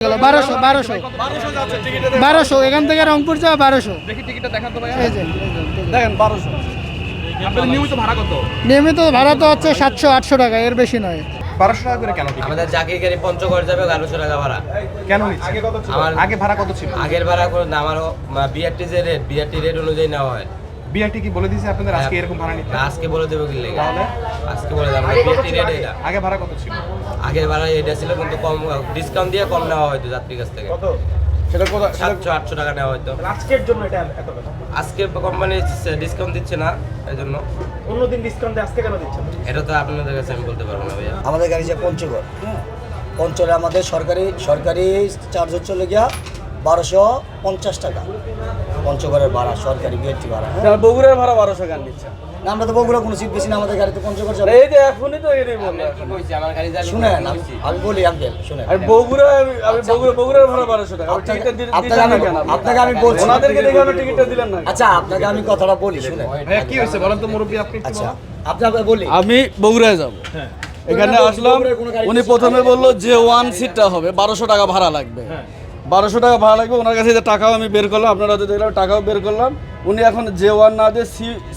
1200 এখান থেকে রংপুর যাওয়া 1200। দেখি টিকিটটা দেখান তো ভাই। এই যে দেখেন 1200। আপনাদের নিয়মিত ভাড়া কত? নিয়মিত ভাড়া তো হচ্ছে 700-800 টাকা, এর বেশি নয়। 1200 টাকা করে কেন টিকিট? আমাদের জাকির গাড়ি পঞ্চগড় যাবে 1100 টাকা ভাড়া। কেন নিচ্ছে? আগে কত ছিল? আগে ভাড়া কত ছিল? আগের ভাড়া করে না, আমার বিআরটি যে রেট, বিআরটি রেট অনুযায়ী নেওয়া হয়। বিআরটি কি বলে দিয়েছে আপনাদের আজকে এরকম ভাড়া নিতে? না, আজকে বলে দেবো কি লেগে? তাহলে আজকে বলে দেবো বিআরটি রেট এটা। আগে ভাড়া কত ছিল? আগের ভাড়া এটা ছিল, কিন্তু কম ডিসকাউন্ট দিয়ে কম নেওয়া হয়তো যাত্রীর কাছ থেকে। কত? সেটা কত? 700-800 টাকা নেওয়া হয়তো। আজকের জন্য এটা এত কথা। আজকে কোম্পানি ডিসকাউন্ট দিচ্ছে না, এই জন্য। অন্যদিন ডিসকাউন্ট দেয়, আজকে কেন দিচ্ছে না? এটা তো আপনাদের কাছে আমি বলতে পারবো না ভাইয়া। আমাদের গাড়ি যে পঞ্চগড়, পঞ্চগড়ে আমাদের সরকারি চার্জ হচ্ছে গিয়া 1250 টাকা। পঞ্চগড়ের ভাড়া, সরকারি বিআরটি ভাড়া। বগুড়ার ভাড়া 1200 কেন দিচ্ছে? না, আমরা তো বগুড়া কোনো সিট বেশি না, আমাদের গাড়িতে পঞ্চগড় যাবে। এই যে এখনই তো এটাই বললাম। কি কইছি আমার গাড়ি যাবে? শুনেন, আমি বলি আঙ্কেল, শুনেন। আমি বগুড়ার ভাড়া 1200 টাকা। আমি টিকিটটা দিচ্ছি না কেন? আপনাকে আমি বলছি, ওনাদেরকে দেখে আপনি টিকিটটা দিলেন না। আচ্ছা আপনাকে আমি কথাটা বলি, শুনেন। ভাইয়া কি হয়েছে বলেন তো মুরব্বি, আপনি একটু আচ্ছা বলেন। আপনাকে বলি, আমি বগুড়ায় যাব। এখানে আসলাম, উনি প্রথমে বললো যে 1 সিটটা হবে 1200 টাকা ভাড়া লাগবে। 1200 টাকা ভাড়া লাগবে, ওনার কাছে যে টাকাও আমি বের করলাম, আপনারা তো দেখলাম টাকাও বের করলাম। উনি এখন J1 না দিয়ে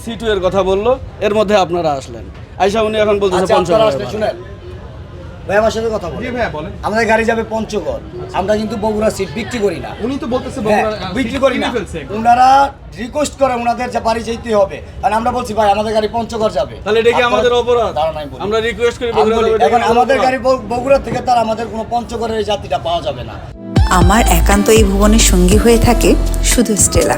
C2 এর কথা বললো, এর মধ্যে আপনারা আসলেন। আইসা উনি এখন বলতেছে আচ্ছা আপনারা 50 আসলে টাকা। শুনেন ভাই, আমার সাথে কথা বলি। জি ভাইয়া বলেন। আমাদের গাড়ি যাবে পঞ্চগড়, আমরা কিন্তু বগুড়া সিট বিক্রি করি না। উনি তো বলতেছে হ্যাঁ, বগুড়া বিক্রি করি না। ওনারা রিকোয়েস্ট করে ওনাদের যে বাড়ি যেতে হবে, আর আমরা বলছি ভাই আমাদের গাড়ি পঞ্চগড় যাবে। তাহলে এটা কি আমাদের অপরাধ? দাঁড়ান আমি বলি। আমরা রিকোয়েস্ট করি আমি বগুড়া বলি, যাবে, এখন এটা কি আমাদের অপরাধ? গাড়ি বগুড়া থেকে তার আমাদের কোনো পঞ্চগড়ের এই যাত্রীটা পাওয়া যাবে না। আমার একান্ত এই ভুবনের সঙ্গী হয়ে থাকে শুধু স্টেলা।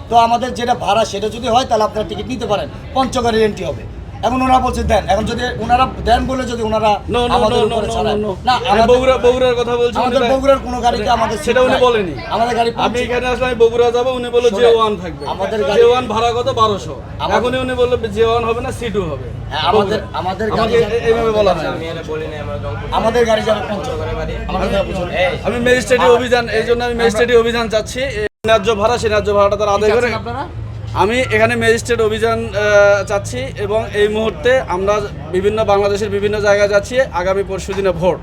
তো আমাদের যেটা ভাড়া সেটা যদি হয় তাহলে আপনারা টিকিট নিতে পারেন, পঞ্চগড়ের এন্ট্রি হবে। এখন ওনারা বলছে দেন, এখন যদি ওনারা দেন বলে যদি ওনারা No, no, আমাদের no, উপরে no, ছাড়ায়। no, no. না, আমি বগুড়ার কথা বলছি। আমাদের বগুড়ার কোনো গাড়িতে আমাদের seat সেটা উনি নাই। বলেনি। আমাদের গাড়ি আমি এখানে আসলে আমি বগুড়া যাবো, উনি বললো শোনেন, J1 থাকবে। আমাদের গাড়ি- J1 ভাড়া কত? 1200। এখনই উনি বললো J1 হবে না, C2 হবে। হ্যাঁ, আমাদের গাড়ি আমাকে এইভাবে বলা হয়। আমি এটা বলি না, আমার রংপুর আমাদের গাড়ি যাবে পঞ্চগড়ের বাড়ি। আমাদের গাড়ি পঞ্চগড়। এই আমি ম্যাজিস্ট্রেটি অভিযান, এই জন্য আমি ম্যাজিস্ট্রেটি অভিযান চাচ্ছি। ন্যায্য ভাড়া, সেই ন্যায্য ভাড়াটা তারা আদায় করে। আমি এখানে ম্যাজিস্ট্রেট অভিযান চাচ্ছি, এবং এই মুহূর্তে আমরা বাংলাদেশের বিভিন্ন জায়গায় যাচ্ছি। আগামী পরশুদিনে ভোট,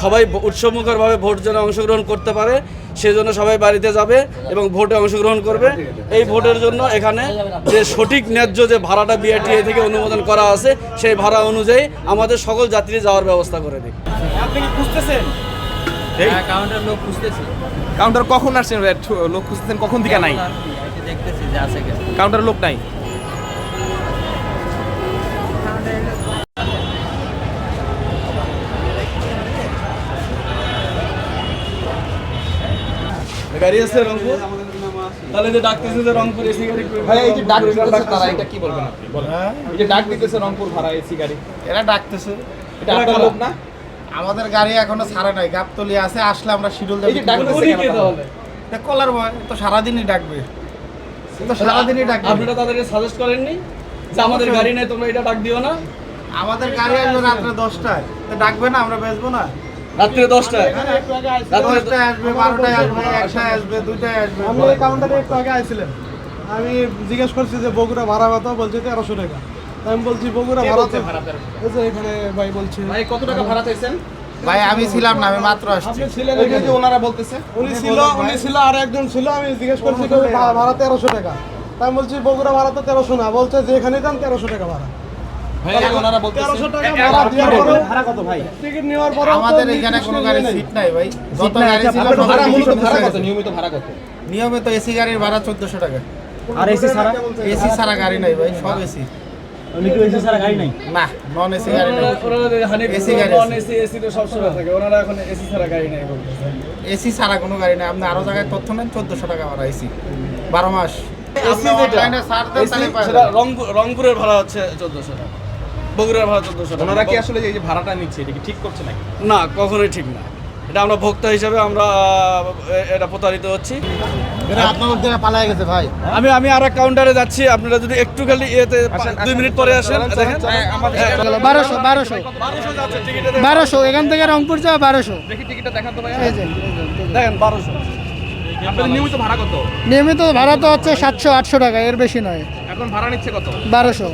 সবাই উৎসবমুখরভাবে ভোট যেন অংশগ্রহণ করতে পারে, সেজন্য সবাই বাড়িতে যাবে এবং ভোটে অংশগ্রহণ করবে। এই ভোটের জন্য এখানে যে সঠিক ন্যায্য যে ভাড়াটা বিআরটিএ থেকে অনুমোদন করা আছে, সেই ভাড়া অনুযায়ী আমাদের সকল যাত্রী যাওয়ার ব্যবস্থা করে দিক। আপনি কি খুঁজতেছেন? কাউন্টার লোক খুঁজতেছি। কাউন্টার কখন আসছেন? লোক খুঁজতেছেন কখন থেকে? নাই দেখতেছি যে আছে কিনা। কাউন্টার লোক নাই। গাড়ি আছে রংপুর, তাহলে যে ডাকতেছে যে রংপুর এসি গাড়ি। ভাই এই যে ডাক দিতেছে তারা, এটা কি বলবেন আপনি? বলেন। এই যে ডাক দিতেছে রংপুর ভাড়া এসি গাড়ি, এরা ডাকতেছে। এটা আপনার লোক না? আমাদের গাড়ি এখনো ছাড়ে নাই, গাবতলি আছে, আসলে আমরা শিডিউল এই যে ডাকতেছে উনি কেন কে তাহলে? তাহলে? কলার ভয় তো সারাদিনই ডাকবে, তো সারাদিনই ডাকবে। আপনারা তাদেরকে সাজেস্ট করেননি যে আমাদের গাড়ি নেই, তোমরা এটা ডাক দিও না? আমাদের গাড়ি আসবে রাত্রে 10টায়, তো ডাকবে না, আমরা বেচবো না। রাত্রে 10টায়? রাত্রে 10টায় আসবে, 12টায় আসবে, 1টায় আসবে, 2টায় আসবে। আমি এই কাউন্টারে একটু আগে আইছিলাম, আমি জিজ্ঞেস করছি যে বগুড়া ভাড়া কত, বলছে 1300 টাকা। তাই আমি বলছি বগুড়া কে ভাড়া বলছে তো ভাড়া 1300? এই যে এখানে ভাই বলছে। ভাই কত টাকা ভাড়া চাইছেন? ভাই আমি ছিলাম না, আমি মাত্র আসছি। আপনি ছিলেন এই যে ওনারা বলতেছে উনি ছিল আর একজন ছিল, আমি জিজ্ঞেস করছি কই ভাড়া 1300 টাকা। তাই আমি বলছি বগুড়া ভাড়া তো 1300 না, বলছে যে এখানে যান 1300 টাকা ভাড়া। ভাই ওনারা বলতেছে 1300 টাকা ভাড়া দেওয়ার পরে ভাড়া কত ভাই? টিকিট নেওয়ার পরে আমাদের এখানে কোনো গাড়ি সিট নাই ভাই, যত গাড়ি ছিল আপনার ভাড়া মূলত সব ভাড়া টিকিট কত? নিয়মিত ভাড়া কত? নিয়মিত এসি গাড়ির ভাড়া 1400 টাকা। আর এসি ছাড়া? এসি ছাড়া গাড়ি নাই ভাই, সব এসি। এসি ছাড়া গাড়ি নাই? না, নন এসি গাড়ি নাই। AC গাড়ি আছে। এসি তো সবসময় থাকে, ওনারা এখন এসি ছাড়া গাড়ি নেই বলতেছে। এসি ছাড়া কোনো গাড়ি নাই। আপনি আরো জায়গায় তথ্য নেন, 1400 টাকা ভাড়া এসি 12 মাস। এসি আপনি যেটা অনলাইনে সার্চ দেন, তাহলে পাবেন। সেটা রংপুরের ভাড়া হচ্ছে 1400 টাকা, বগুড়ার ভাড়া 1400 টাকা। ওনারা কি আসলে এই যে ভাড়াটা নিচ্ছে এটা কি ঠিক করছে নাকি? না, কখনোই ঠিক না। এটা আমরা ভোক্তা হিসাবে আমরা এটা প্রতারিত হচ্ছি। আপনার থেকে পালায় গেছে ভাই। আমি আর এক কাউন্টারে যাচ্ছি, আপনারা যদি একটু খালি এতে 2 মিনিট পরে আসেন। দেখেন 1200 এখান থেকে রংপুর যাওয়া 1200। দেখি টিকিটটা দেখান তো ভাই। এই যে দেখেন 1200। আপনাদের নিয়মিত ভাড়া কত? নিয়মিত ভাড়া তো হচ্ছে 700-800 টাকা, এর বেশি নয়। এখন ভাড়া নিচ্ছে কত? 1200।